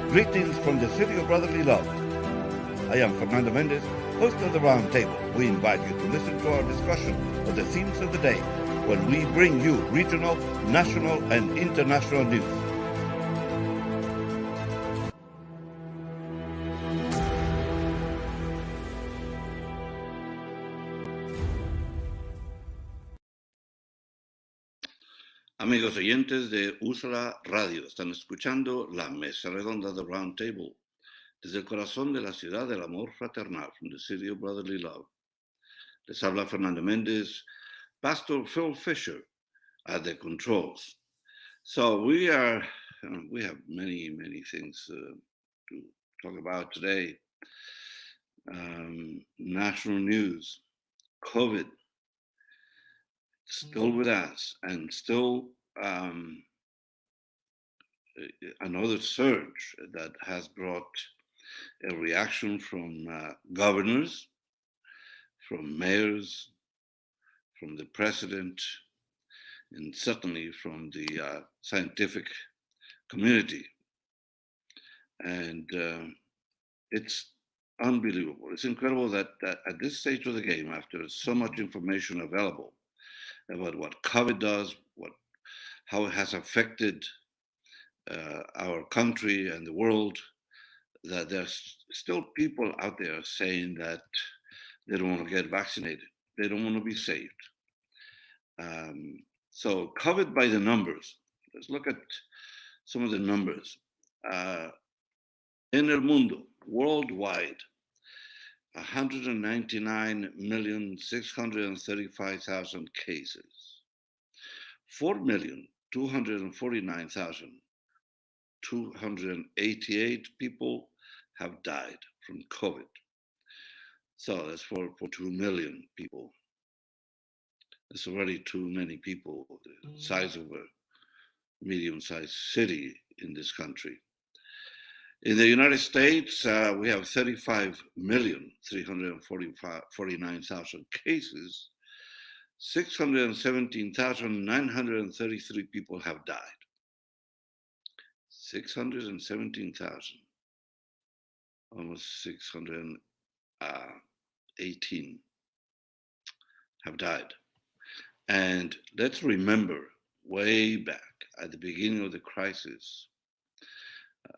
Greetings from the city of brotherly love. I am Fernando Mendez, host of the Round Table. We invite you to listen to our discussion of the themes of the day when we bring you regional, national, and international news. Amigos oyentes de Úsala Radio, están escuchando la mesa redonda de Round Table desde el corazón de la ciudad del amor fraternal, from the city of brotherly love. Les habla Fernando Mendez, Pastor Phil Fisher at the controls. So we have many things to talk about today. National news, COVID, still with us, and still another surge that has brought a reaction from governors, from mayors, from the president, and certainly from the scientific community. And it's unbelievable. It's incredible that at this stage of the game, after so much information available about what COVID does, how it has affected our country and the world, that there's still people out there saying that they don't want to get vaccinated. They don't want to be saved. So COVID by the numbers. Let's look at some of the numbers. En el mundo, worldwide, 199,635,000 cases, 4,249,288 people have died from COVID. So that's 4.2 million people. It's already too many people, the size of a medium-sized city in this country. In the United States, we have 35,349,000 cases. 617,933 people have died. 617,000, almost 618 have died. And let's remember, way back at the beginning of the crisis,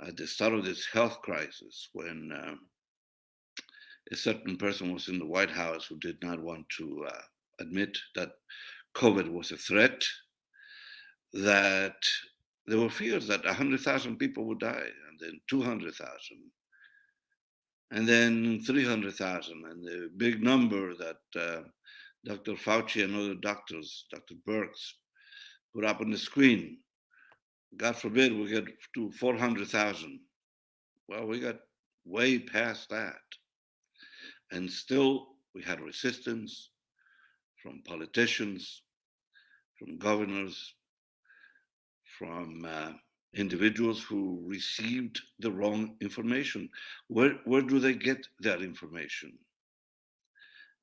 at the start of this health crisis, when a certain person was in the White House who did not want to admit that COVID was a threat, that there were fears that 100,000 people would die, and then 200,000, and then 300,000, and the big number that Dr. Fauci and other doctors, Dr. Birx, put up on the screen. God forbid we get to 400,000. Well, we got way past that. And still we had resistance from politicians, from governors, from individuals who received the wrong information. Where do they get that information?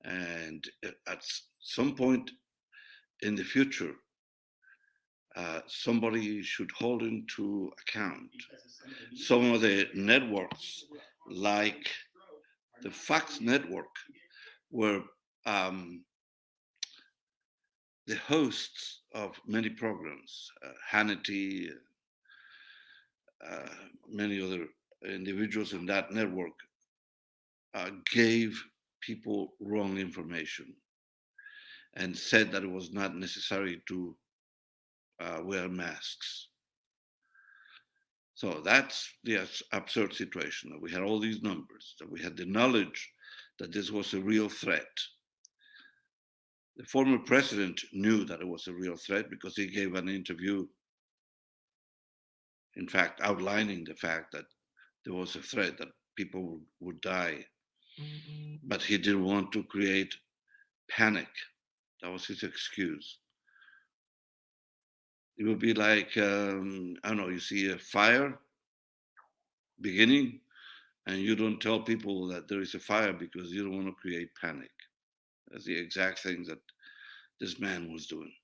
And at some point in the future, somebody should hold into account some of the networks, like the Fox network, where the hosts of many programs, Hannity, many other individuals in that network, gave people wrong information and said that it was not necessary to wear masks. So that's the absurd situation, that we had all these numbers, that we had the knowledge that this was a real threat. The former president knew that it was a real threat because he gave an interview, in fact, outlining the fact that there was a threat that people would die. But he didn't want to create panic. That was his excuse. It would be like, I don't know, you see a fire beginning and you don't tell people that there is a fire because you don't want to create panic. That's the exact thing that this man was doing.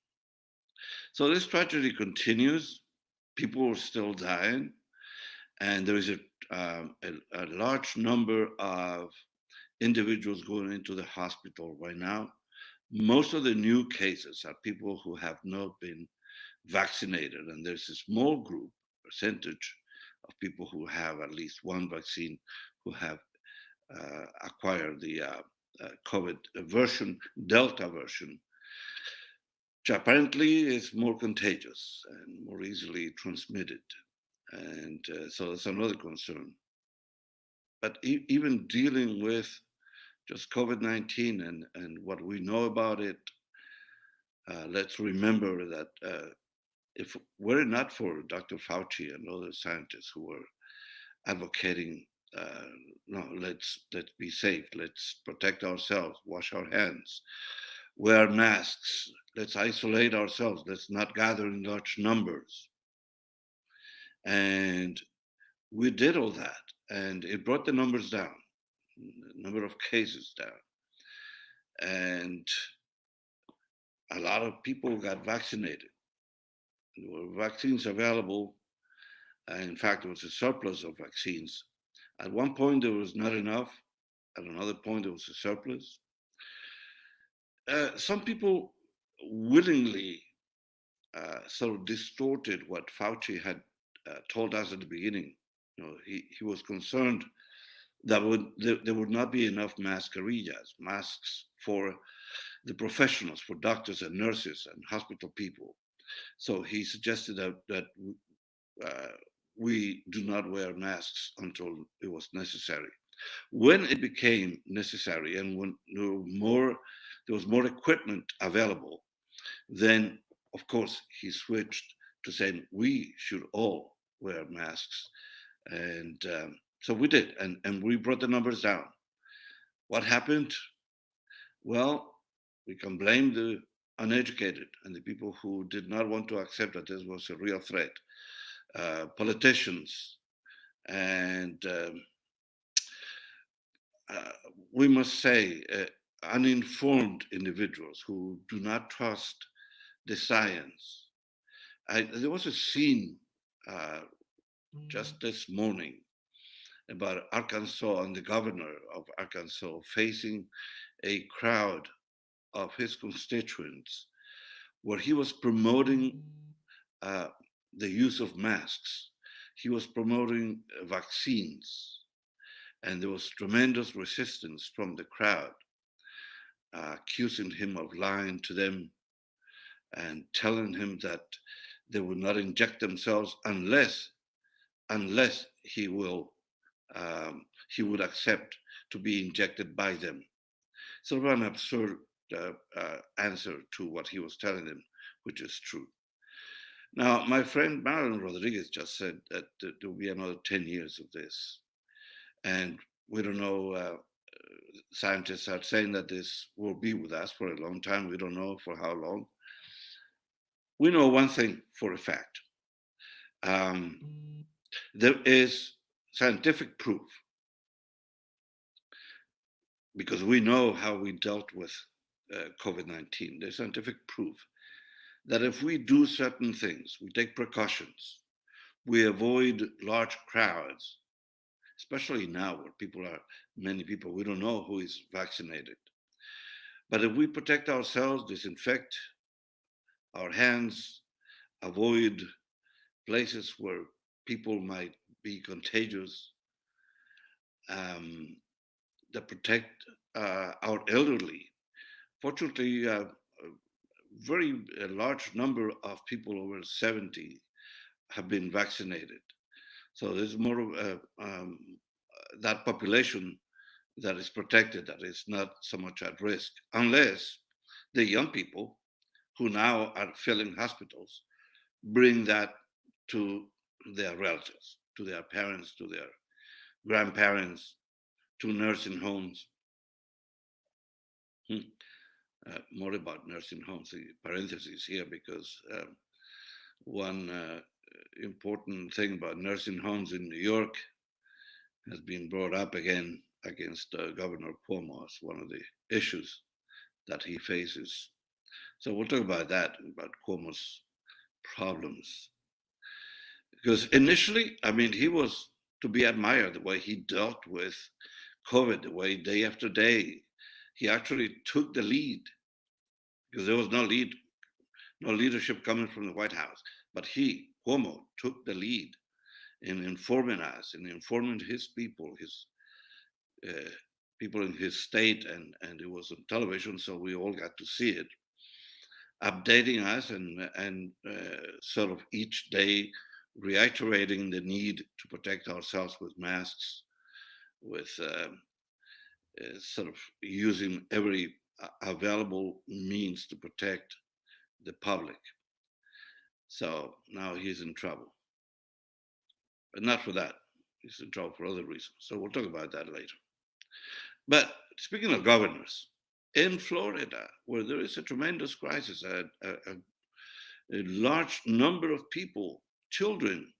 So this tragedy continues. People are still dying. And there is a a large number of individuals going into the hospital right now. Most of the new cases are people who have not been vaccinated, and there's a small group percentage of people who have at least one vaccine who have acquired the COVID version, Delta version, which apparently is more contagious and more easily transmitted. And so that's another concern. But even dealing with just COVID 19 and what we know about it, let's remember that if were it not for Dr. Fauci and other scientists who were advocating, no, let's be safe, let's protect ourselves, wash our hands, wear masks, let's isolate ourselves, let's not gather in large numbers. And we did all that, and it brought the numbers down, the number of cases down. And a lot of people got vaccinated. There were vaccines available. In fact, there was a surplus of vaccines. At one point, there was not enough. At another point, there was a surplus. Some people willingly sort of distorted what Fauci had told us at the beginning. He was concerned that there would not be enough mascarillas, masks for the professionals, for doctors and nurses and hospital people. So he suggested that we do not wear masks until it was necessary. When it became necessary and when there was more equipment available, then of course he switched to saying we should all wear masks. And so we did, and we brought the numbers down. What happened? Well, we can blame the uneducated and the people who did not want to accept that this was a real threat. Politicians and we must say uninformed individuals who do not trust the science. There was a scene just this morning about Arkansas and the governor of Arkansas facing a crowd of his constituents where he was promoting the use of masks. He was promoting vaccines, and there was tremendous resistance from the crowd, accusing him of lying to them and telling him that they would not inject themselves unless he would accept to be injected by them. Sort of an absurd answer to what he was telling them, which is true. Now, my friend Marilyn Rodriguez just said that there will be another 10 years of this. And we don't know, scientists are saying that this will be with us for a long time. We don't know for how long. We know one thing for a fact. There is scientific proof, because we know how we dealt with COVID-19. There's scientific proof that if we do certain things, we take precautions, we avoid large crowds, especially now where many people, we don't know who is vaccinated. But if we protect ourselves, disinfect our hands, avoid places where people might be contagious, that protect our elderly. Fortunately, a large number of people over 70 have been vaccinated. So there's more of that population that is protected, that is not so much at risk, unless the young people who now are filling hospitals bring that to their relatives, to their parents, to their grandparents, to nursing homes. More about nursing homes, parentheses here, because one important thing about nursing homes in New York has been brought up again against Governor Cuomo as one of the issues that he faces. So we'll talk about that, about Cuomo's problems. Because initially, I mean, he was to be admired, the way he dealt with COVID, the way day after day he actually took the lead, because there was no leadership coming from the White House. But he, Cuomo, took the lead in informing us, in informing his uh, people in his state, and it was on television, so we all got to see it, updating us and sort of each day reiterating the need to protect ourselves with masks, with sort of using every available means to protect the public. So now he's in trouble, but not for that. He's in trouble for other reasons. So we'll talk about that later. But speaking of governors, in Florida, where there is a tremendous crisis, a large number of people, children,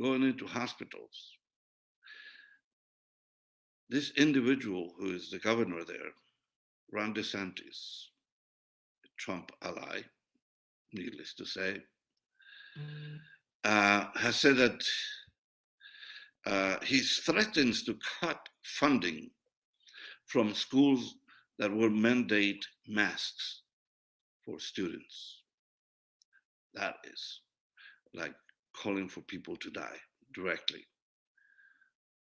going into hospitals. This individual who is the governor there, Ron DeSantis, a Trump ally, needless to say, has said that he threatens to cut funding from schools that will mandate masks for students. That is like calling for people to die directly.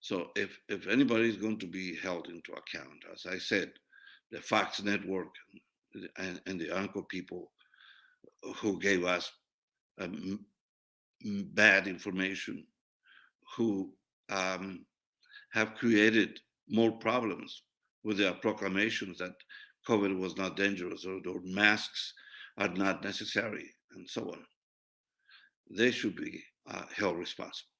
So if anybody is going to be held into account, as I said, the Fox Network and the Anchor people who gave us um, bad information, who have created more problems with their proclamations that COVID was not dangerous or masks are not necessary and so on. They should be held responsible.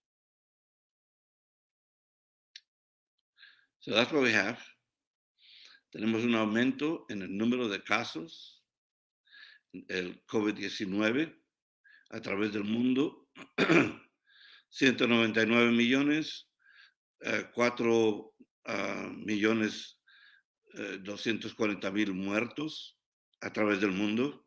So that's what we have. Tenemos un aumento en el número de casos, el COVID-19 a través del mundo, 199 millones, 4 millones 240 mil muertos a través del mundo.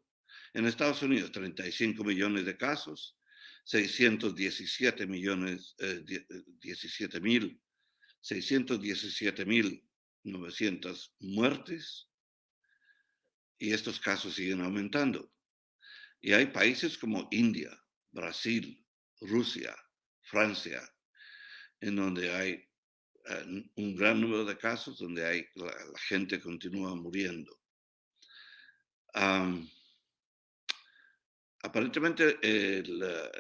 En Estados Unidos, 35 millones de casos, 617 millones, 617.900 muertes, y estos casos siguen aumentando. Y hay países como India, Brasil, Rusia, Francia, en donde hay un gran número de casos, donde la gente continúa muriendo. Aparentemente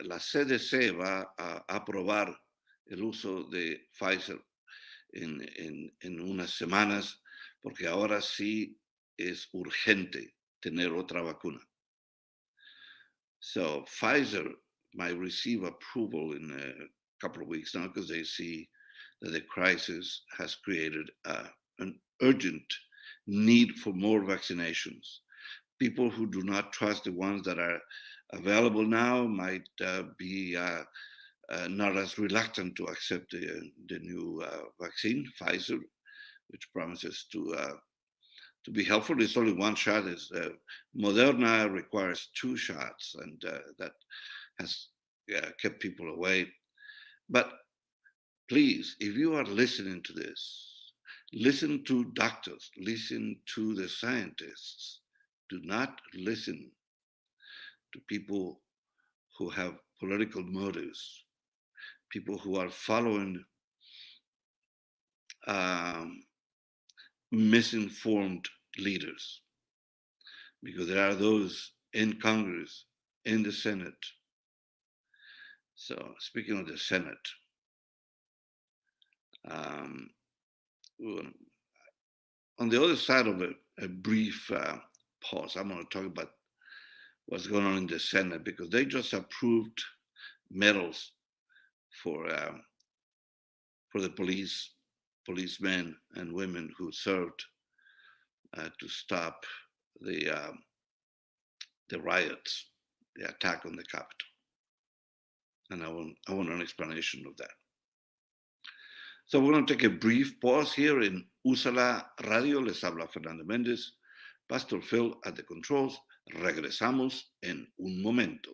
la CDC va a aprobar el uso de Pfizer en unas semanas, porque ahora sí es urgente tener otra vacuna. So Pfizer might receive approval in a couple of weeks now, because they see that the crisis has created an urgent need for more vaccinations. People who do not trust the ones that are available now might be not as reluctant to accept the new vaccine, Pfizer, which promises to be helpful. It's only one shot. Moderna requires 2 shots, and that has kept people away. But please, if you are listening to this, listen to doctors, listen to the scientists. Do not listen to people who have political motives, people who are following misinformed leaders, because there are those in Congress, in the Senate. So speaking of the Senate, on the other side of a brief pause, I'm going to talk about what's going on in the Senate, because they just approved medals for the policemen and women who served to stop the riots, the attack on the Capitol. And I want an explanation of that. So we're going to take a brief pause here in Úsala Radio. Les habla Fernando Mendez, Pastor Phil at the controls. Regresamos en un momento.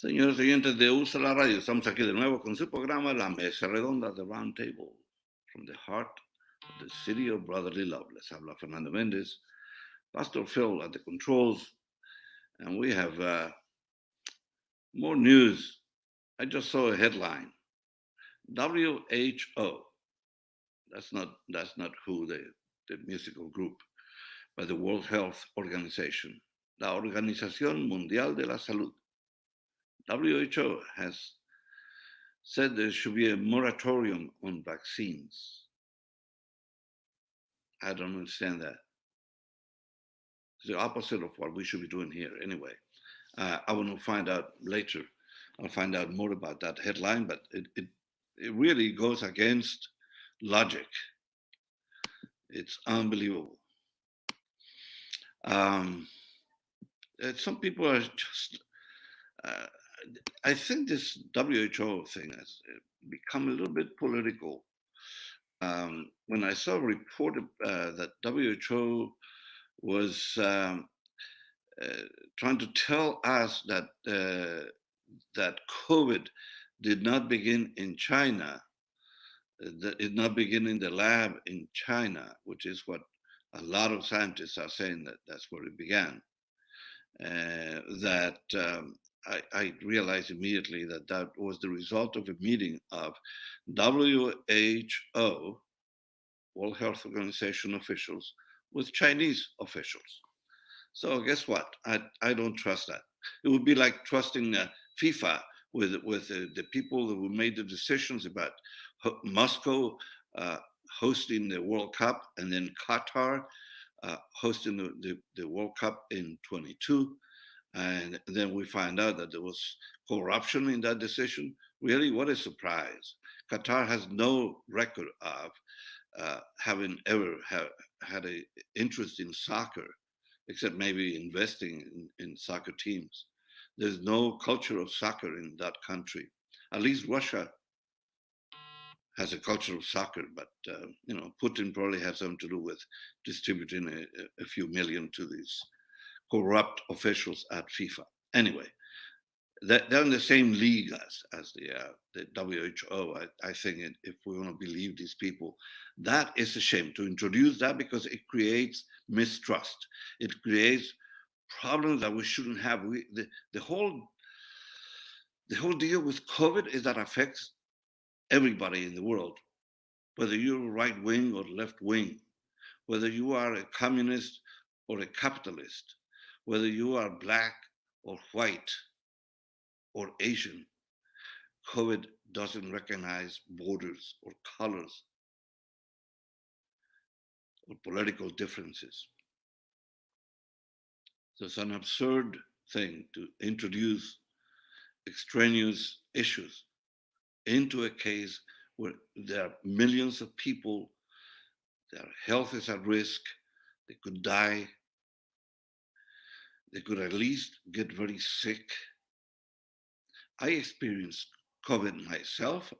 Señores oyentes de USA la Radio, estamos aquí de nuevo con su programa La Mesa Redonda, The Round Table, from the heart of the city of brotherly love. Les habla Fernando Mendez, Pastor Phil at the controls, and we have more news. I just saw a headline: WHO. That's not who the musical group, but the World Health Organization, la Organización Mundial de la Salud. WHO has said there should be a moratorium on vaccines. I don't understand that. It's the opposite of what we should be doing here, anyway. I will find out later. I'll find out more about that headline, but it really goes against logic. It's unbelievable. Some people are just. I think this WHO thing has become a little bit political. When I saw a report that WHO was trying to tell us that that COVID did not begin in China, that it did not begin in the lab in China, which is what a lot of scientists are saying that that's where it began. I realized immediately that that was the result of a meeting of WHO, World Health Organization officials, with Chinese officials. So guess what? I don't trust that. It would be like trusting FIFA with the people who made the decisions about Moscow hosting the World Cup and then Qatar hosting the World Cup in 22. And then we find out that there was corruption in that decision. Really, what a surprise. Qatar has no record of having ever had an interest in soccer, except maybe investing in soccer teams. There's no culture of soccer in that country. At least Russia has a culture of soccer, but Putin probably has something to do with distributing a few million to these corrupt officials at FIFA. Anyway, they're in the same league as the WHO. I think if we want to believe these people, that is a shame to introduce that because it creates mistrust. It creates problems that we shouldn't have. The whole deal with COVID is that affects everybody in the world, whether you're right wing or left wing, whether you are a communist or a capitalist, whether you are black or white or Asian. COVID doesn't recognize borders or colors or political differences. So it's an absurd thing to introduce extraneous issues into a case where there are millions of people, their health is at risk, they could die, they could at least get very sick. I experienced COVID myself,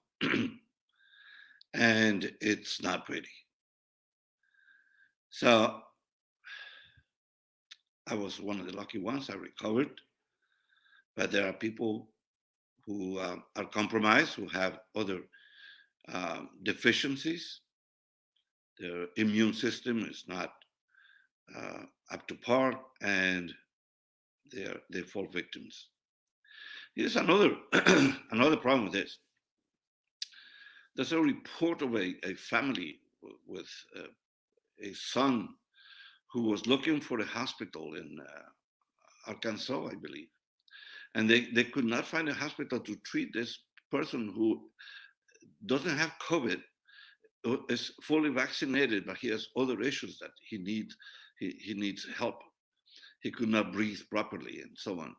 and it's not pretty. So I was one of the lucky ones. I recovered, but there are people who are compromised, who have other deficiencies. Their immune system is not up to par, and they fall victims. Here's another another problem with this. There's a report of a family with a son who was looking for a hospital in Arkansas, I believe. And they could not find a hospital to treat this person who doesn't have COVID, is fully vaccinated, but he has other issues that he needs help. He could not breathe properly and so on.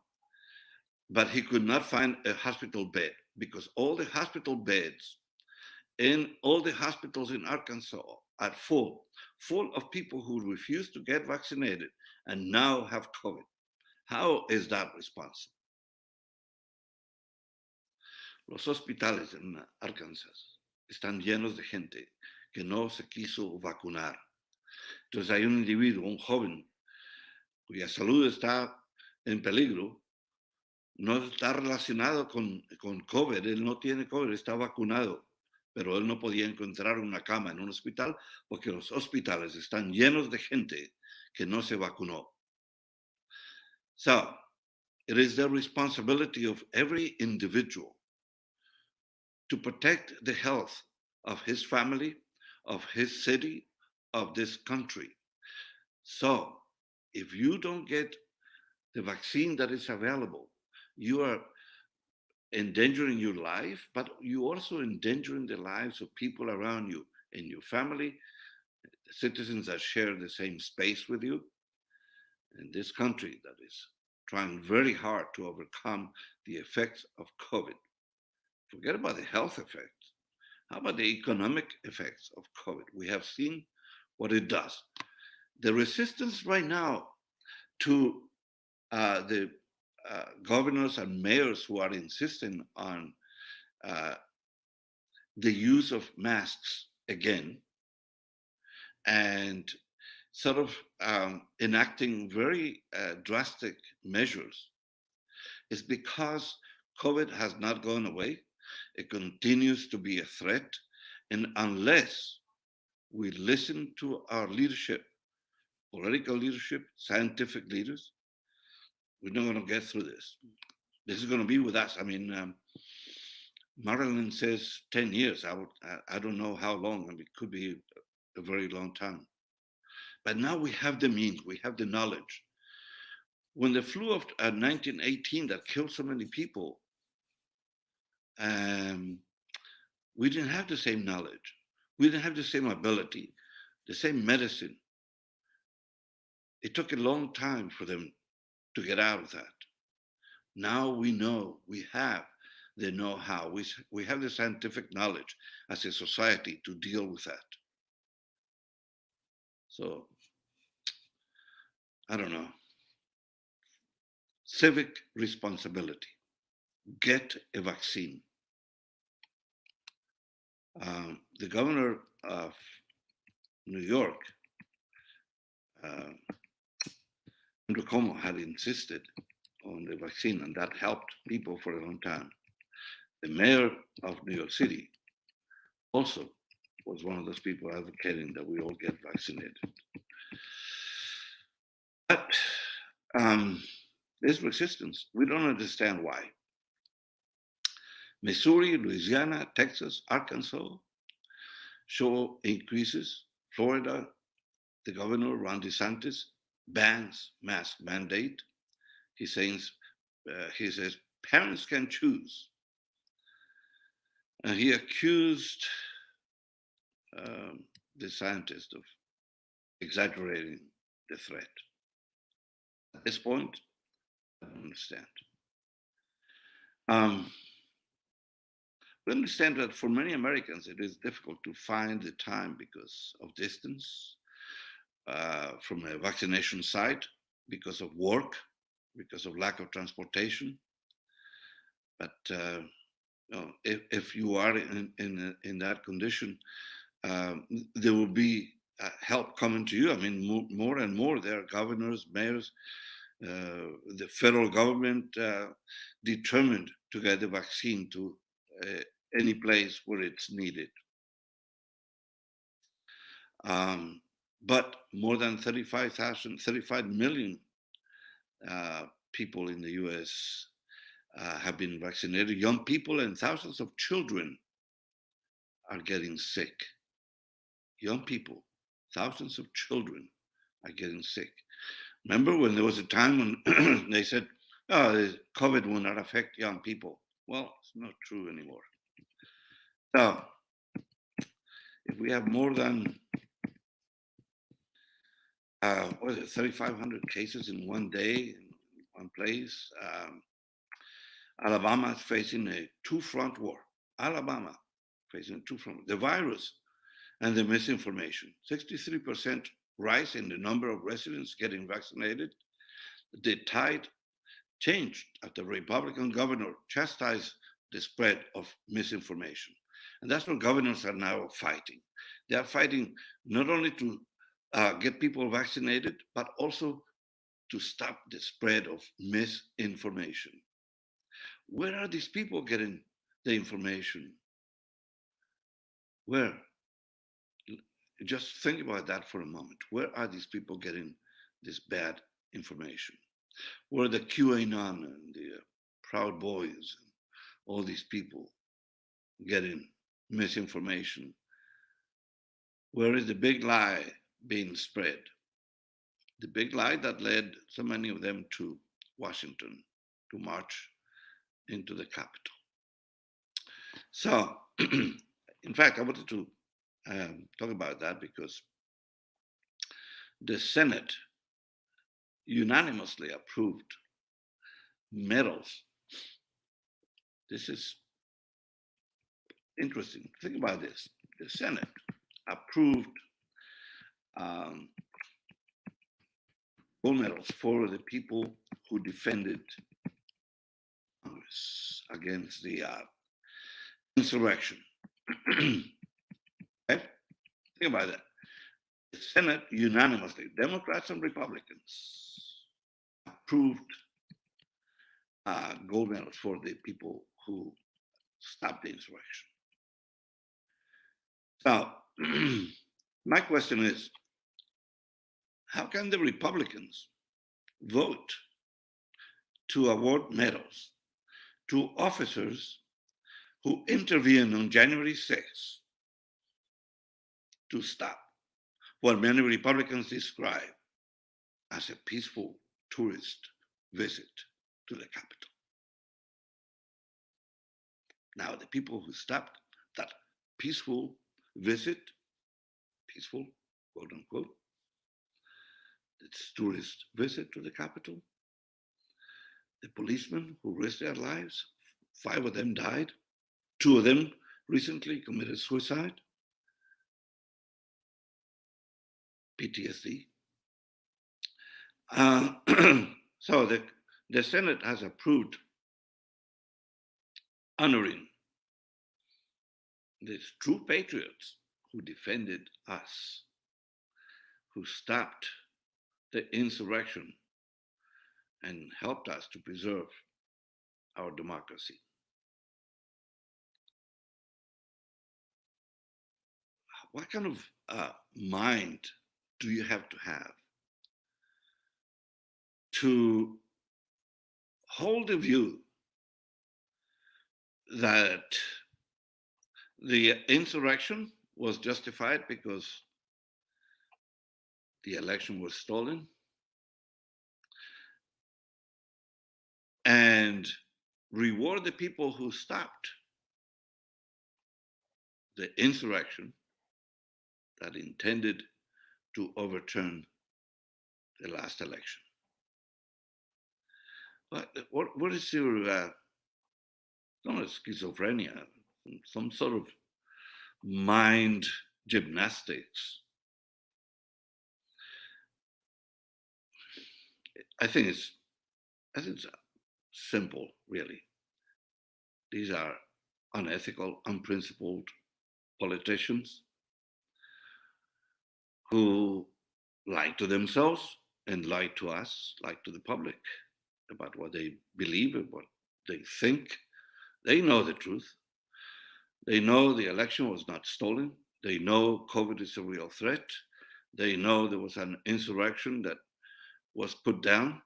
But he could not find a hospital bed because all the hospital beds in all the hospitals in Arkansas are full of people who refuse to get vaccinated and now have COVID. How is that responsible? Los hospitales en Arkansas están llenos de gente que no se quiso vacunar. Entonces hay un individuo, un joven, cuya salud está en peligro, no está relacionado con COVID, él no tiene COVID, está vacunado, pero él no podía encontrar una cama en un hospital porque los hospitales están llenos de gente que no se vacunó. So, it is the responsibility of every individual to protect the health of his family, of his city, of this country. So, if you don't get the vaccine that is available, you are endangering your life, but you also endangering the lives of people around you in your family, citizens that share the same space with you, in this country that is trying very hard to overcome the effects of COVID. Forget about the health effects. How about the economic effects of COVID? We have seen what it does. The resistance right now to the governors and mayors who are insisting on uh, the use of masks again and sort of enacting very drastic measures is because COVID has not gone away. It continues to be a threat. And unless we listen to our leadership, political leadership, scientific leaders, we're not going to get through this. This is going to be with us. I mean, Marilyn says 10 years. I don't know how long. I mean, it could be a very long time. But now we have the means, we have the knowledge. When the flu of 1918 that killed so many people, um, we didn't have the same knowledge. We didn't have the same ability, the same medicine. It took a long time for them to get out of that. Now we know, we have the know how, we have the scientific knowledge as a society to deal with that. So, I don't know. Civic responsibility. Get a vaccine. The governor of New York, uh, Andrew Cuomo, had insisted on the vaccine, and that helped people for a long time. The mayor of New York City also was one of those people advocating that we all get vaccinated. But there's resistance. We don't understand why. Missouri, Louisiana, Texas, Arkansas show increases. Florida, the governor, Ron DeSantis, bans mask mandate. He says parents can choose. And he accused the scientist of exaggerating the threat. At this point, I don't understand. We understand that for many Americans, it is difficult to find the time because of distance, from a vaccination site, because of work, because of lack of transportation. But if you are in that condition, there will be help coming to you. I mean, more and more, there are governors, mayors, the federal government determined to get the vaccine to any place where it's needed. But more than 35 million people in the US have been vaccinated. Young people and thousands of children are getting sick. Young people, thousands of children are getting sick. Remember when there was a time when they said, oh, COVID will not affect young people? Well, it's not true anymore. So, if we have more than 3,500 cases in one day in one place, Alabama is facing a two-front war. Alabama facing a two-front war. The virus and the misinformation. 63% rise in the number of residents getting vaccinated. The tide changed after the Republican governor chastised the spread of misinformation. And that's what governors are now fighting. They are fighting not only to get people vaccinated, but also to stop the spread of misinformation. Where are these people getting the information? Where? Just think about that for a moment. Where are these people getting this bad information? Where are the QAnon and the Proud Boys and all these people getting misinformation? Where is the big lie being spread? The big lie that led so many of them to Washington to march into the Capitol. So, in fact, I wanted to talk about that because the Senate unanimously approved medals. This is interesting. Think about this. The Senate approved gold medals for the people who defended Congress against the insurrection. Okay? Think about that. The Senate unanimously, Democrats and Republicans, approved gold medals for the people who stopped the insurrection. So, my question is, how can the Republicans vote to award medals to officers who intervened on January 6th to stop what many Republicans describe as a peaceful tourist visit to the Capitol? Now, the people who stopped that peaceful visit, peaceful, quote unquote, this tourist visit to the Capitol, the policemen who risked their lives, 5 of them died, 2 of them recently committed suicide, PTSD. So the Senate has approved honoring these true patriots who defended us, who stopped the insurrection and helped us to preserve our democracy. What kind of mind do you have to hold the view that the insurrection was justified because the election was stolen, and reward the people who stopped the insurrection that intended to overturn the last election? But what is your, not a schizophrenia, some sort of mind gymnastics? I think it's simple, really. These are unethical, unprincipled politicians who lie to themselves and lie to us, lie to the public about what they believe and what they think. They know the truth. They know the election was not stolen. They know COVID is a real threat. They know there was an insurrection that was put down.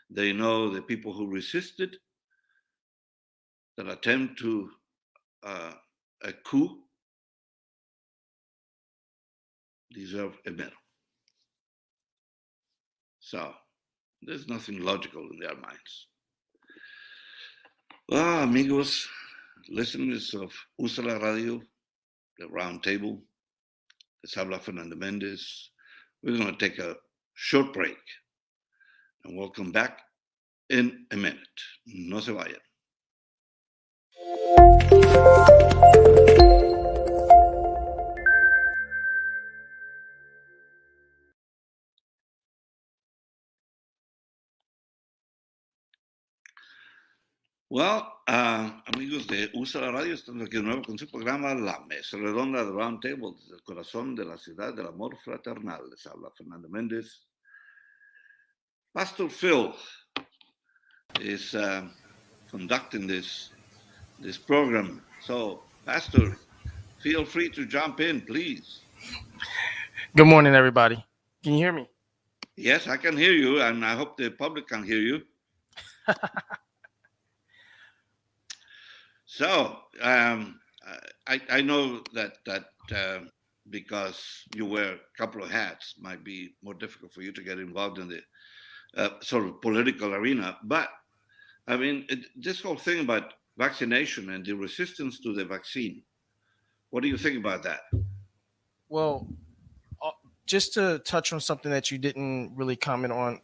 They know the people who resisted that attempt to a coup deserve a medal. So there's nothing logical in their minds. Well, amigos, listeners of Usa la Radio, the round table, les habla Fernando Mendez. We're going to take a short break and we'll come back in a minute. No se vayan. Well, amigos de Usa la Radio, estamos aquí de nuevo con su programa La Mesa Redonda de Round Table, desde el corazón de la ciudad del amor fraternal. Les habla Fernando Méndez. Pastor Phil is conducting this program. So, Pastor, feel free to jump in, please. Good morning, everybody. Can you hear me? Yes, I can hear you, and I hope the public can hear you. So, I know that because you wear a couple of hats, might be more difficult for you to get involved in the sort of political arena. But I mean, this whole thing about vaccination and the resistance to the vaccine. What do you think about that? Well, uh, just to touch on something that you didn't really comment on,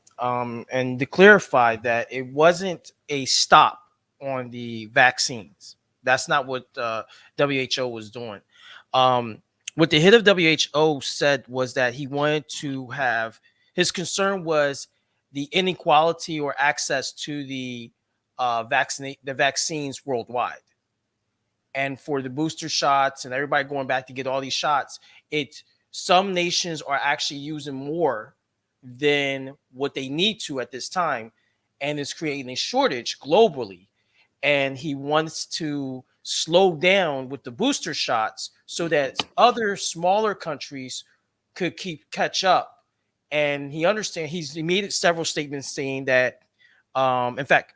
and to clarify that it wasn't a stop on the vaccines. That's not what WHO was doing. Um, what the head of WHO said was that he wanted to have his concern was the inequality or access to the vaccines worldwide. And for the booster shots and everybody going back to get all these shots, it some nations are actually using more than what they need to at this time, and it's creating a shortage globally. And he wants to slow down with the booster shots so that other smaller countries could keep catch up. And he made several statements saying that, in fact,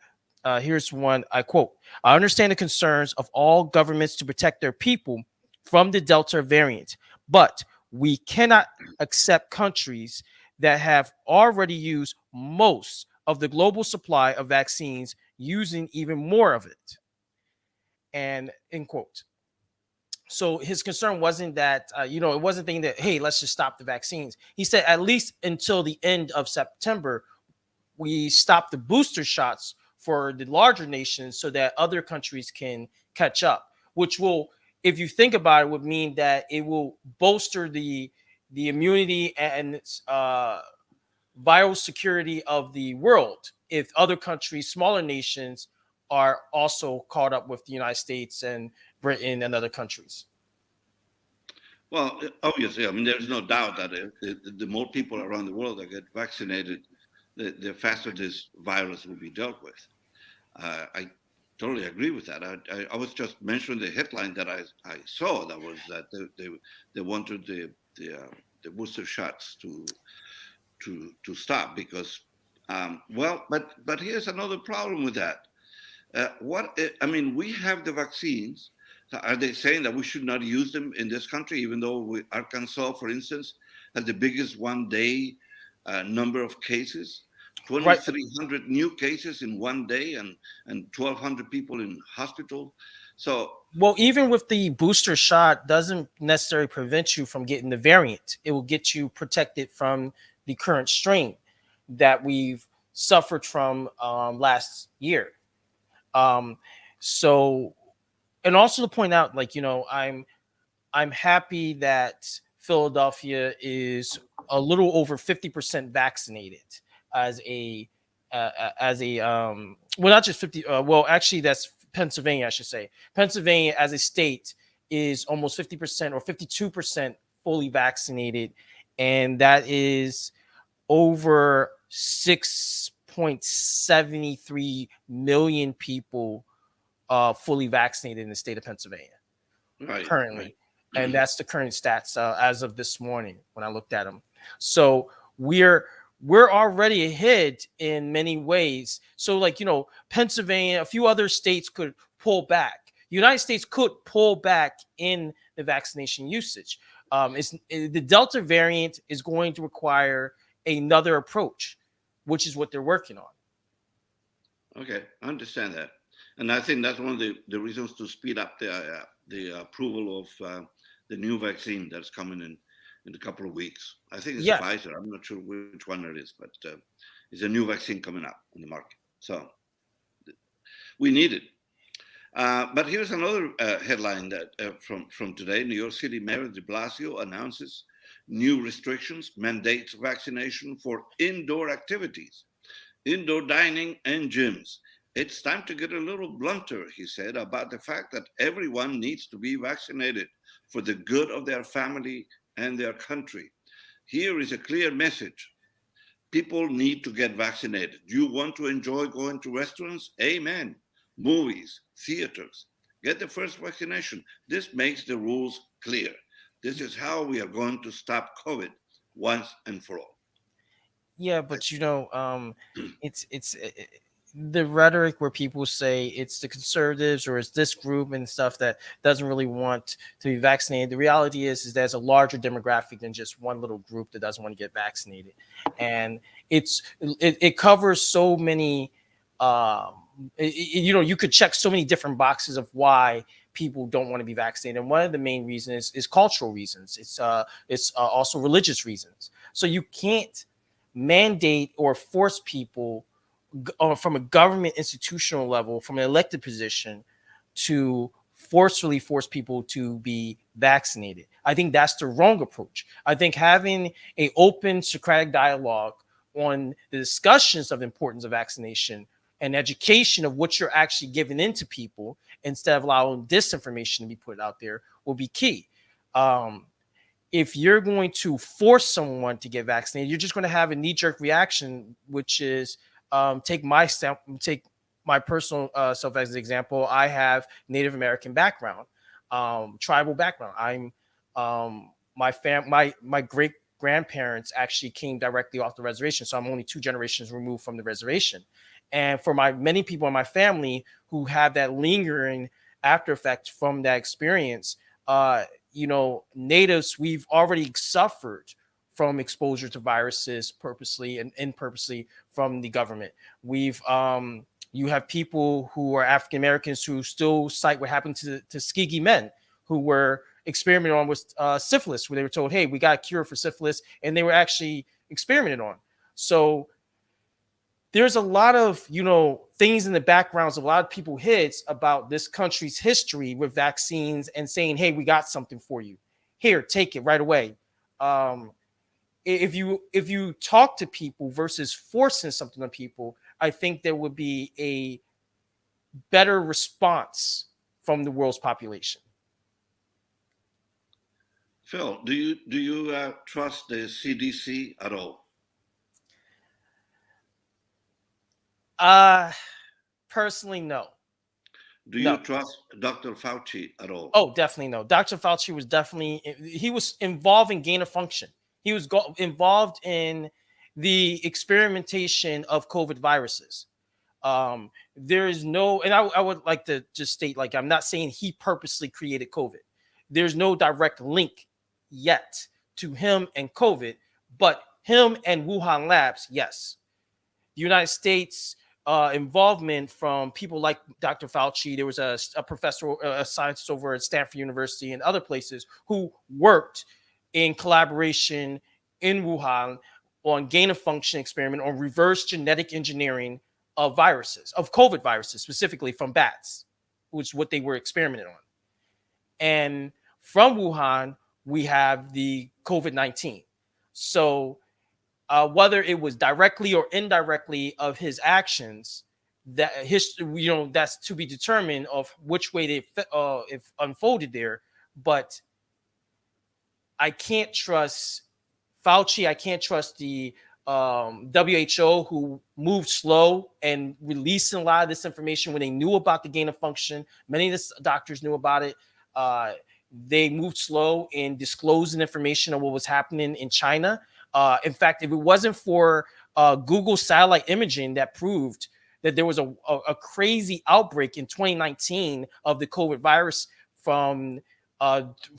here's one I quote: I understand the concerns of all governments to protect their people from the Delta variant, but we cannot accept countries that have already used most of the global supply of vaccines using even more of it. And end quote. So his concern wasn't that, it wasn't thinking that, hey, let's just stop the vaccines. He said at least until the end of September, we stop the booster shots for the larger nations so that other countries can catch up, which will, if you think about it, would mean that it will bolster the immunity and viral security of the world if other countries, smaller nations, are also caught up with the United States and Britain and other countries. Well, obviously, I mean, there's no doubt that the more people around the world that get vaccinated, the faster this virus will be dealt with. I totally agree with that. I was just mentioning the headline that I saw that was that they wanted the booster shots to stop because but here's another problem with that. I mean, we have the vaccines. So are they saying that we should not use them in this country, even though Arkansas, for instance, has the biggest one day number of cases? Right. 2,300 new cases in one day and 1,200 people in hospital. So, Well, even with the booster shot, doesn't necessarily prevent you from getting the variant. It will get you protected from the current strain that we've suffered from last year. Um, so, and also to point out, like, I'm happy that Philadelphia is a little over 50% vaccinated as a well, not just 50, well, actually that's Pennsylvania, I should say. Pennsylvania as a state is almost 50% or 52% fully vaccinated, and that is over 6.73 million people fully vaccinated in the state of Pennsylvania right, right. currently, and that's the current stats as of this morning when I looked at them. So we're we're already ahead in many ways. So, like, Pennsylvania, a few other states could pull back. The United States could pull back in the vaccination usage. The Delta variant is going to require another approach, which is what they're working on. Okay, I understand that, and I think that's one of the reasons to speed up the approval of the new vaccine that's coming in a couple of weeks. I think it's Yeah. Pfizer. I'm not sure which one it is, but it's a new vaccine coming up on the market. So we need it. But here's another headline that from today: New York City Mayor De Blasio announces new restrictions, mandates vaccination for indoor activities, indoor dining, and gyms. It's time to get a little blunter, he said, about the fact that everyone needs to be vaccinated for the good of their family and their country. Here is a clear message. People need to get vaccinated. You want to enjoy going to restaurants? Amen. movies, theaters. Get the first vaccination. This makes the rules clear. This is how we are going to stop COVID once and for all. Yeah, but it's the rhetoric where people say it's the conservatives or it's this group and stuff that doesn't really want to be vaccinated. The reality is there's a larger demographic than just one little group that doesn't want to get vaccinated, and it covers so many. You could check so many different boxes of why people don't want to be vaccinated, and one of the main reasons is cultural reasons. It's also religious reasons. So you can't mandate or force people from a government institutional level, from an elected position, to forcefully force people to be vaccinated. I think that's the wrong approach. I think having a open Socratic dialogue on the discussions of the importance of vaccination and education of what you're actually giving into people instead of allowing disinformation to be put out there will be key. Um, if you're going to force someone to get vaccinated, you're just going to have a knee-jerk reaction, which is take my personal self as an example. I have Native American background, tribal background. My great grandparents actually came directly off the reservation, so I'm only two generations removed from the reservation. And for my many people in my family who have that lingering after effect from that experience, uh, natives, we've already suffered from exposure to viruses purposely and impurposely from the government. You have people who are African Americans who still cite what happened to Tuskegee men who were experimented on with syphilis, where they were told, "Hey, we got a cure for syphilis," and they were actually experimented on. So there's a lot of things in the backgrounds of a lot of people hits about this country's history with vaccines and saying, "Hey, we got something for you, here, take it right away." um if you talk to people versus forcing something on people, I think there would be a better response from the world's population. Phil, do you trust the CDC at all? uh Personally, no. Do you No. trust Dr. Fauci at all? Oh, definitely no. Dr. Fauci was definitely he was involved in gain of function. He was involved in the experimentation of COVID viruses. There is no, and I would like to just state, like, I'm not saying he purposely created COVID. There's no direct link yet to him and COVID, but him and Wuhan Labs, yes. The United States involvement from people like Dr. Fauci. There was a professor, a scientist over at Stanford University and other places who worked in collaboration in Wuhan on gain of function experiment on reverse genetic engineering of viruses, of COVID viruses, specifically from bats, which is what they were experimenting on. And from Wuhan, we have the COVID-19. So whether it was directly or indirectly of his actions, that history, that's to be determined of which way they if unfolded there. But I can't trust Fauci. I can't trust the WHO, who moved slow and releasing a lot of this information when they knew about the gain of function. Many of the doctors knew about it. Uh, they moved slow in disclosing information on what was happening in China. In fact, if it wasn't for Google satellite imaging that proved that there was a crazy outbreak in 2019 of the COVID virus from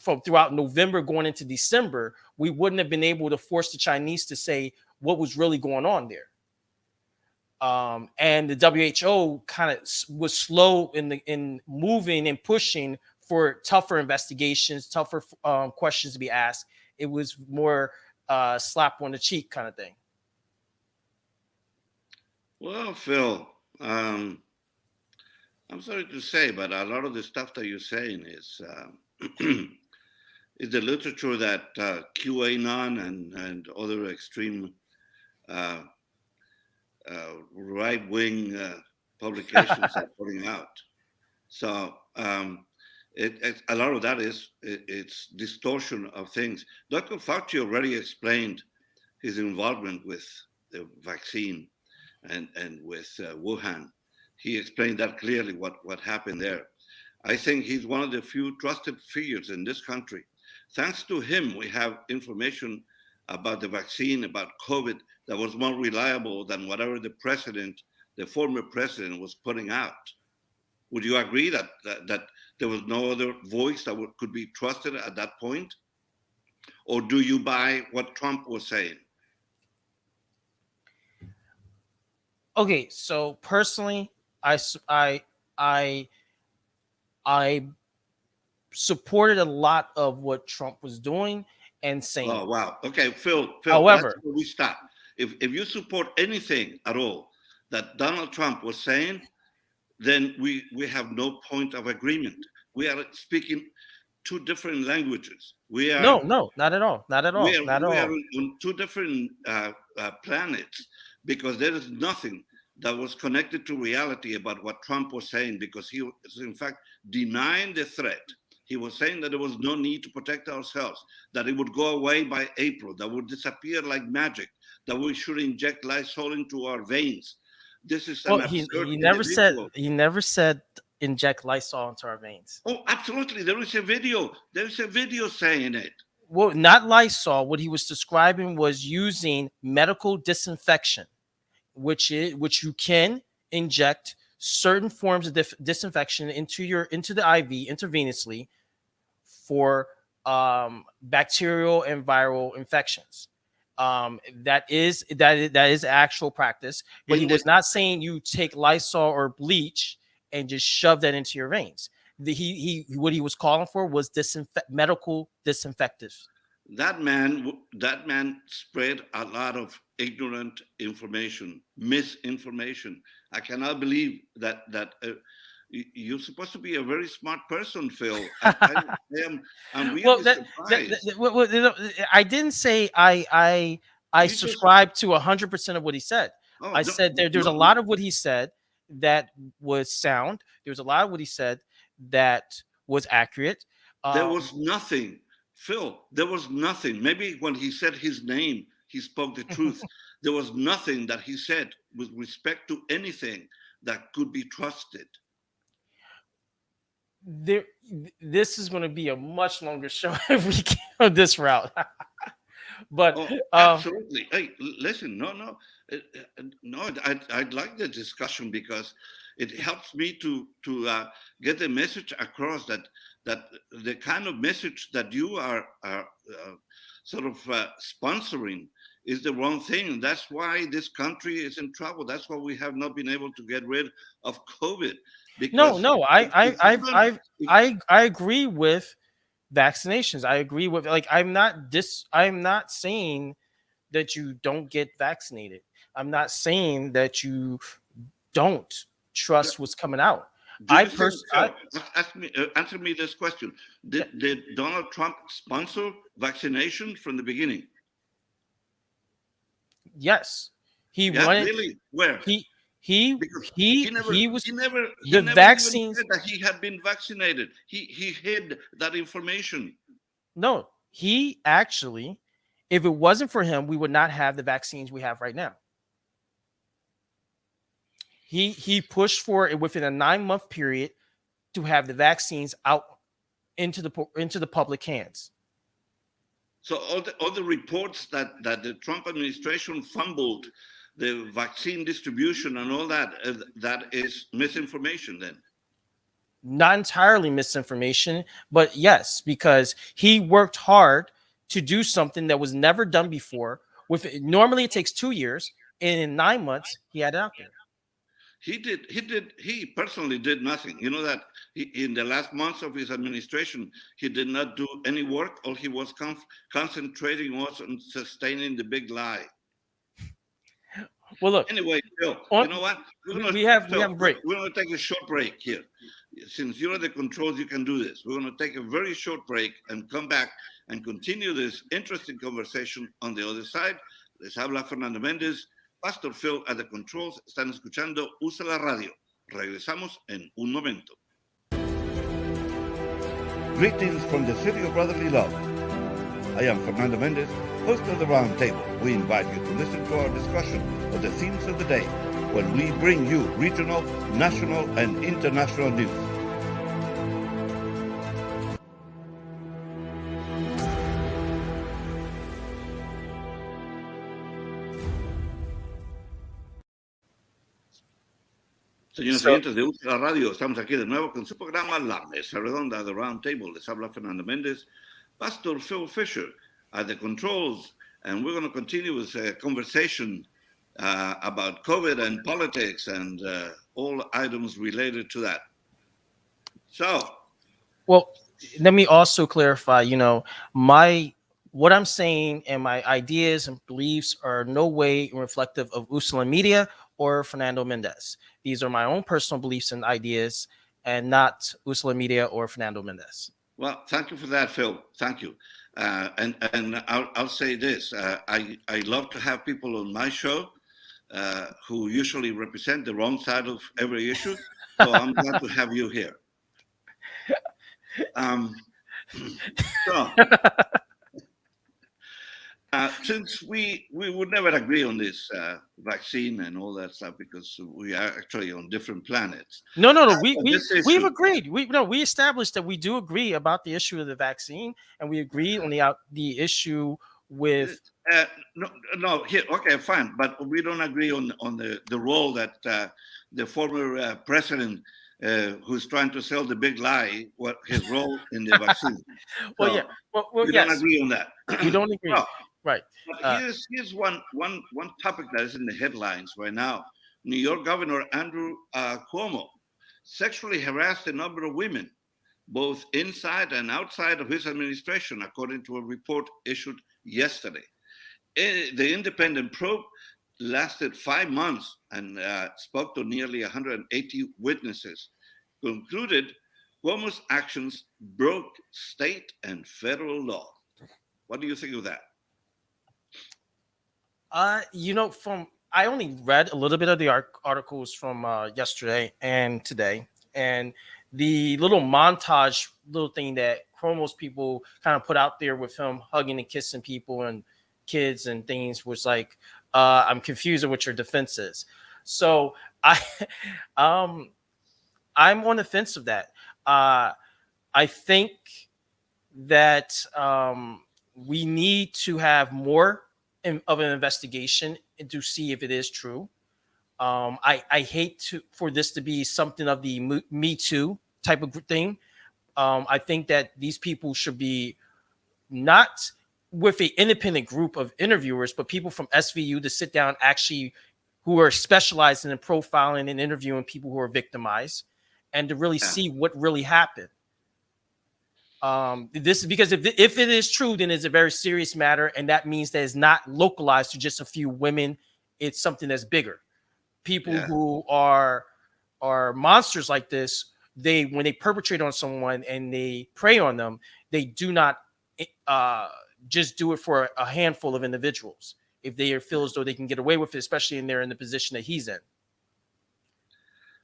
from throughout November going into December, we wouldn't have been able to force the Chinese to say what was really going on there. And the WHO kind of was slow in moving and pushing for tougher investigations, tougher questions to be asked. It was more slap on the cheek kind of thing. Well, Phil, I'm sorry to say, but a lot of the stuff that you're saying is is the literature that QAnon and other extreme uh, right wing publications are putting out. So a lot of that is it's distortion of things. Dr. Fauci already explained his involvement with the vaccine and with Wuhan. He explained that clearly what happened there. I think he's one of the few trusted figures in this country. Thanks to him, we have information about the vaccine, about COVID, that was more reliable than whatever the former president, was putting out. Would you agree that there was no other voice that could be trusted at that point? Or do you buy what Trump was saying? Okay, so personally, I I I supported a lot of what Trump was doing and saying. Oh wow. Okay, Phil, that's However, where we stop. If you support anything at all that Donald Trump was saying, then we have no point of agreement. We are speaking two different languages. no, no, not at all, not at We all, are not at we are all. on two different planets, because there is nothing that was connected to reality about what Trump was saying, because he was in fact denying the threat. He was saying that there was no need to protect ourselves, that it would go away by April, that would disappear like magic, that we should inject Lysol into our veins. This is Well, an absurd he individual. never said inject Lysol into our veins. Oh, absolutely. There is a video. There is a video saying it. Well, not Lysol. What he was describing was using medical disinfection, which you can inject certain forms of disinfection into the IV intravenously for bacterial and viral infections. That is actual practice, but he In the was not saying you take Lysol or bleach and just shove that into your veins. He what he was calling for was medical disinfectives. that man spread a lot of ignorant information, misinformation. I cannot believe that you're supposed to be a very smart person, Phil. I'm Well, really that, surprised. I didn't say I You just subscribe to 100% of what he said. oh I no, said there's a no, lot of what he said that was sound. There was a lot of what he said that was accurate. there Um, was nothing, Phil. There was nothing. Maybe when he said his name, he spoke the truth. There was nothing that he said with respect to anything that could be trusted. there, this is going to be a much longer show if we go this route. But Oh, absolutely. Hey, listen, no. I'd like the discussion, because it helps me to get the message across, that the kind of message that you are sort of sponsoring is the wrong thing. And that's why this country is in trouble. That's why we have not been able to get rid of COVID, no, because no, if you don't, if, I agree with vaccinations. I agree with, like, I'm not saying that you don't get vaccinated. I'm not saying that you don't trust what's coming out. do I you think, pers I Phil, answer me this question. Yeah, Did Donald Trump sponsor vaccination from the beginning? yes. He Yeah, wanted really? Where? he he Because he was he the never even vaccines. said that he had been vaccinated. He hid that information. No, he actually, if it wasn't for him, we would not have the vaccines we have right now. He pushed for it within a 9-month period to have the vaccines out into the public hands. So all the reports that the Trump administration fumbled the vaccine distribution and all that, that is misinformation then. Not entirely misinformation, but yes, because he worked hard to do something that was never done before. Normally it takes 2 years, and in 9 months he had it out there. He personally did nothing. You know that in the last months of his administration, he did not do any work. All he was concentrating was on sustaining the big lie. Well, look, Anyway, Phil, you on, know what? we have a break. We're gonna take a short break here. Since you're at the controls, you can do this. We're gonna take a very short break and come back and continue this interesting conversation on the other side. Les habla Fernando Mendez. Pastor Phil at the controls. Están escuchando Usa la Radio. Regresamos en un momento. Greetings from the city of brotherly love. I am Fernando Mendez, host of the Round Table. We invite you to listen to our discussion of the themes of the day, when we bring you regional, national, and international news. Señores So, oyentes de Ultra Radio, estamos aquí de nuevo con su programa La Mesa Redonda de Round Table. Les habla Fernando Mendez, Pastor Phil Fisher at the controls, and we're going to continue with a conversation about COVID and politics and all items related to that. So, well, let me also clarify, what I'm saying and my ideas and beliefs are no way reflective of Usula Media or Fernando Mendez. These are my own personal beliefs and ideas and not Usula Media or Fernando Mendez. well, thank you for that, Phil. Thank you. And I'll say this: I love to have people on my show who usually represent the wrong side of every issue. So I'm glad to have you here. Um, so, since we would never agree on this vaccine and all that stuff because we are actually on different planets. No. This We've issue, agreed. We established that we do agree about the issue of the vaccine, and we agree on the issue with. uh, no, here, okay, fine, but we don't agree on the role that the former president, who's trying to sell the big lie, what his role in the vaccine. Well, So yeah. Well, we don't yes, agree on that. we don't agree. Well, Right. but here's one topic that is in the headlines right now. New York Governor Andrew Cuomo sexually harassed a number of women, both inside and outside of his administration, according to a report issued yesterday. The independent probe lasted 5 months and spoke to nearly 180 witnesses. Concluded Cuomo's actions broke state and federal law. What do you think of that? From I only read a little bit of the articles from yesterday and today, and the little montage, little thing that Chromos people kind of put out there with him hugging and kissing people and kids and things was like, I'm confused at what your defense is. So I, um, I'm on the fence of that. I think that we need to have more of an investigation to see if it is true. I hate for this to be something of the Me Too type of thing. I think that these people should be not with an independent group of interviewers, but people from SVU to sit down actually who are specialized in profiling and interviewing people who are victimized and to really Yeah. see what really happened. This is because if it is true, then it's a very serious matter, and that means that it's not localized to just a few women. It's something that's bigger. People Yeah. who are monsters like this, they when they perpetrate on someone and they prey on them, they do not just do it for a handful of individuals. If they feel as though they can get away with it, especially when they're in the position that he's in.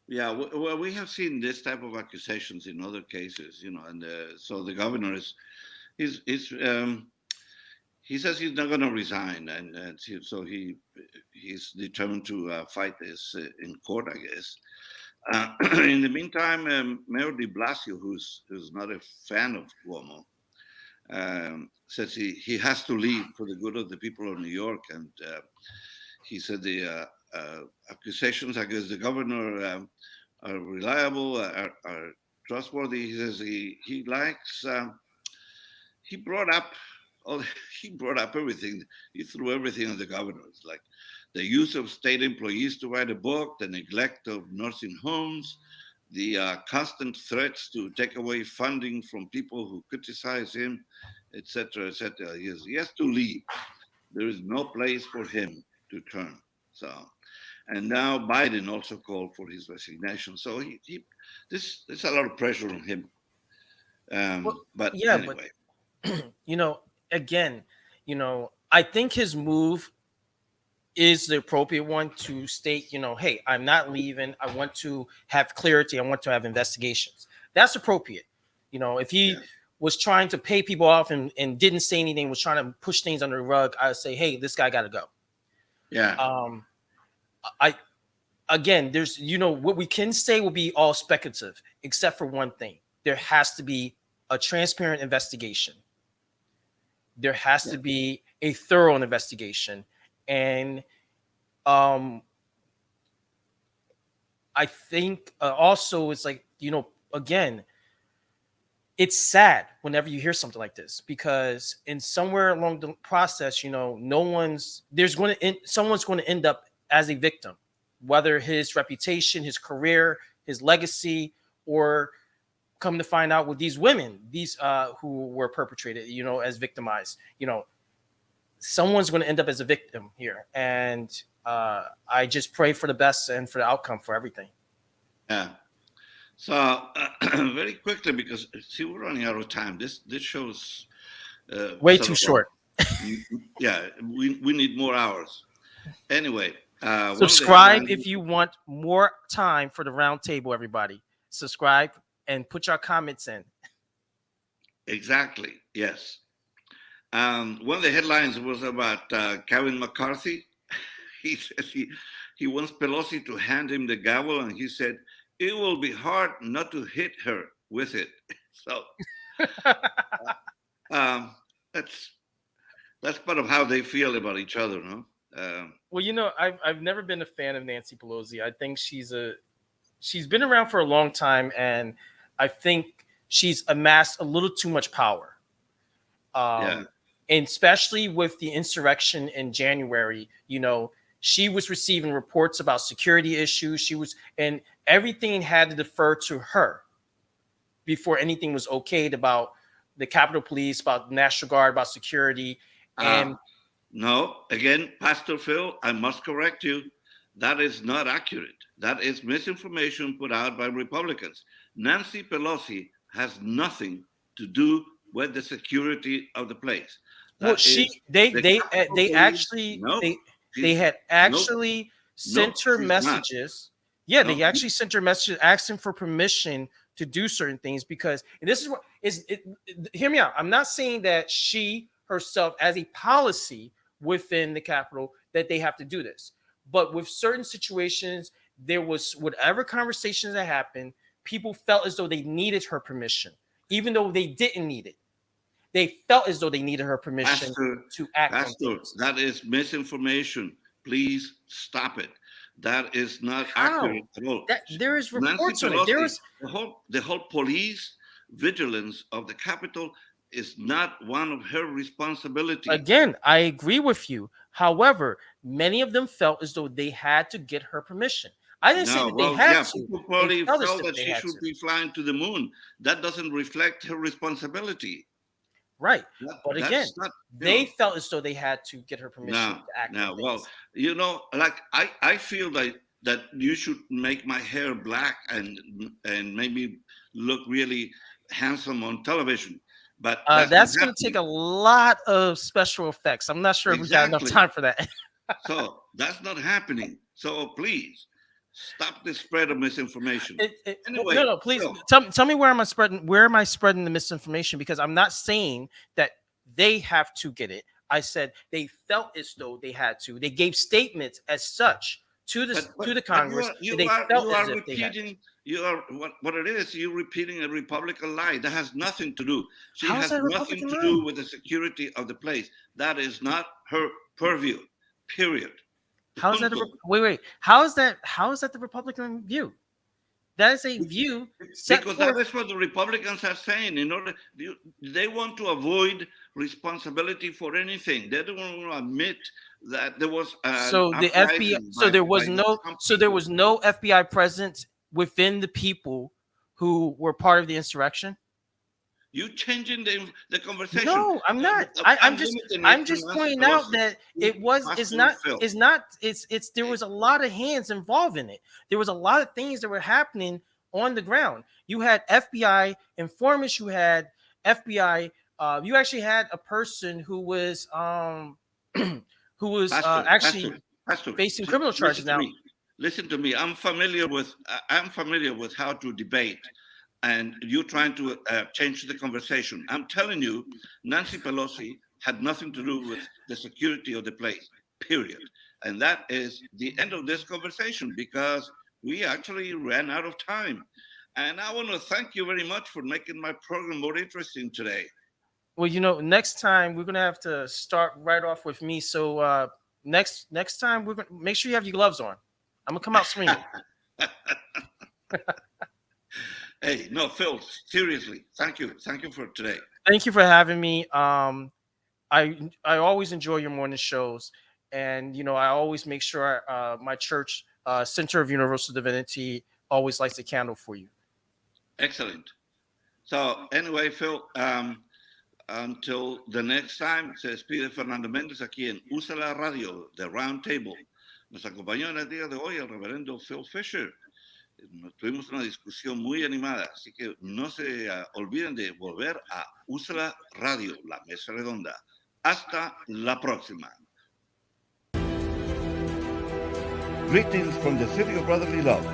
Yeah, well, we have seen this type of accusations in other cases, and so the governor is he says he's not going to resign, and so he's determined to fight this in court, I guess. In the meantime, Mayor De Blasio, who's not a fan of Cuomo, says he has to leave for the good of the people of New York, and he said the accusations against the governor are reliable, are trustworthy. He says he likes. He brought up all. He brought up everything. He threw everything on the governor. It's like the use of state employees to write a book, the neglect of nursing homes, the constant threats to take away funding from people who criticize him, etc., etc. He has to leave. There is no place for him to turn. So, and now Biden also called for his resignation. So there's a lot of pressure on him. Well, But yeah, but anyway, again, I think his move is the appropriate one to state, hey, I'm not leaving. I want to have clarity. I want to have investigations. That's appropriate. If he yeah, was trying to pay people off and didn't say anything, was trying to push things under the rug, I would say, hey, this guy got to go. yeah, Um, I again, there's, what we can say will be all speculative, except for one thing. There has to be a transparent investigation. There has Yeah. to be a thorough investigation. And um, I think also it's like, again, it's sad whenever you hear something like this, because in somewhere along the process, no one's there's going to someone's going to end up as a victim, whether his reputation, his career, his legacy, or come to find out with these women, these who were perpetrated, as victimized, someone's going to end up as a victim here. And I just pray for the best and for the outcome for everything. Yeah. So very quickly, because see, we're running out of time. This show's Way sort too of short. yeah. We need more hours. Anyway, one of the Subscribe headlines. if you want more time for the round table, everybody. Subscribe and put your comments in. Exactly. Yes. One of the headlines was about Kevin McCarthy. He says he wants Pelosi to hand him the gavel, and he said it will be hard not to hit her with it. So um, that's that's part of how they feel about each other, no? Well, I've never been a fan of Nancy Pelosi. I think she's been around for a long time, and I think she's amassed a little too much power. Yeah. And especially with the insurrection in January, she was receiving reports about security issues. And everything had to defer to her before anything was okayed about the Capitol Police, about the National Guard, about security. Uh, And no, again, Pastor Phil, I must correct you. That is not accurate. That is misinformation put out by Republicans. Nancy Pelosi has nothing to do with the security of the place. well, That is they the they Capitol they Police. actually No, they she's had no, actually no, sent her she's not. messages. Yeah, they No, actually sent her messages asking for permission to do certain things, because, and this is what is it, hear me out. I'm not saying that she herself, as a policy within the Capitol, that they have to do this, but with certain situations, there was whatever conversations that happened, people felt as though they needed her permission, even though they didn't need it. They felt as though they needed her permission Pastor, to act on Pastor, things. that is misinformation. Please stop it. That is not How? accurate at all. That there is Nancy reports on it. There Pelosi, was, the whole police vigilance of the Capitol is not one of her responsibility. again, I agree with you. However, many of them felt as though they had to get her permission. I didn't say No, that they well, had yeah, to. people They probably felt as felt if that they she had should to. be flying to the moon. That doesn't reflect her responsibility. Right. But again, That's not, they felt as though they had to get her permission no, to act on no. Well, things. like I feel like that you should make my hair black and make me look really handsome on television, but that's not That's going to take happening. a lot of special effects. I'm not sure if we got enough Exactly. time for that. So that's not happening. So please stop the spread of misinformation. No, Anyway, no, please Phil, tell me where am I spreading the misinformation? Because I'm not saying that they have to get it. I said they felt as though they had to. They gave statements as such to the but Congress that they felt you as are if they had to. repeating you are what it is. You're repeating a Republican lie. That has nothing to do. She How is has that a nothing Republican to line? do with the security of the place. That is not her purview. Period. How is that Punto. wait? How is that the Republican view? That is a view set Because that forth. is what the Republicans are saying. In order, they want to avoid responsibility for anything. They don't want to admit that there was an So the FBI. uprising by some So there people. was no FBI presence within the people who were part of the insurrection. You changing the conversation. No, I'm not. I'm limiting I'm it to just Nancy pointing out Pelosi. that it was Pastor Phil. it's there was a lot of hands involved in it. There was a lot of things that were happening on the ground. You had FBI informants, you had FBI, you actually had a person who was who was actually Pastor, facing criminal charges listen to now. me. Listen to me. I'm familiar with how to debate, and you're trying to change the conversation. I'm telling you, Nancy Pelosi had nothing to do with the security of the place. Period. And that is the end of this conversation because we actually ran out of time. And I want to thank you very much for making my program more interesting today. Well, next time we're gonna have to start right off with me. So next time we're gonna make sure you have your gloves on. I'm gonna come out swinging. Hey, no, Phil, seriously, thank you. Thank you for today. Thank you for having me. I always enjoy your morning shows, and I always make sure my church, Center of Universal Divinity, always lights a candle for you. Excellent. So, anyway, Phil, until the next time, se despide Fernando Mendez aquí en Usa la Radio, The Round Table. Nos acompañó en el día de hoy el reverendo Phil Fisher. Tuvimos una discusión muy animada, así que no se olviden de volver a Usa la Radio, la mesa redonda. Hasta la próxima. Greetings from the city of brotherly love.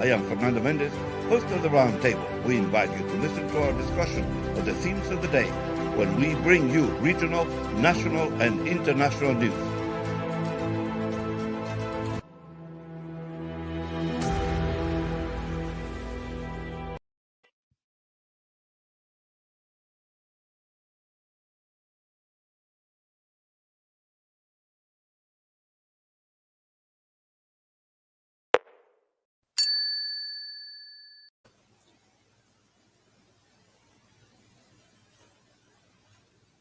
I am Fernando Mendez, host of the Round Table. We invite you to listen to our discussion of the themes of the day when we bring you regional, national, and international news.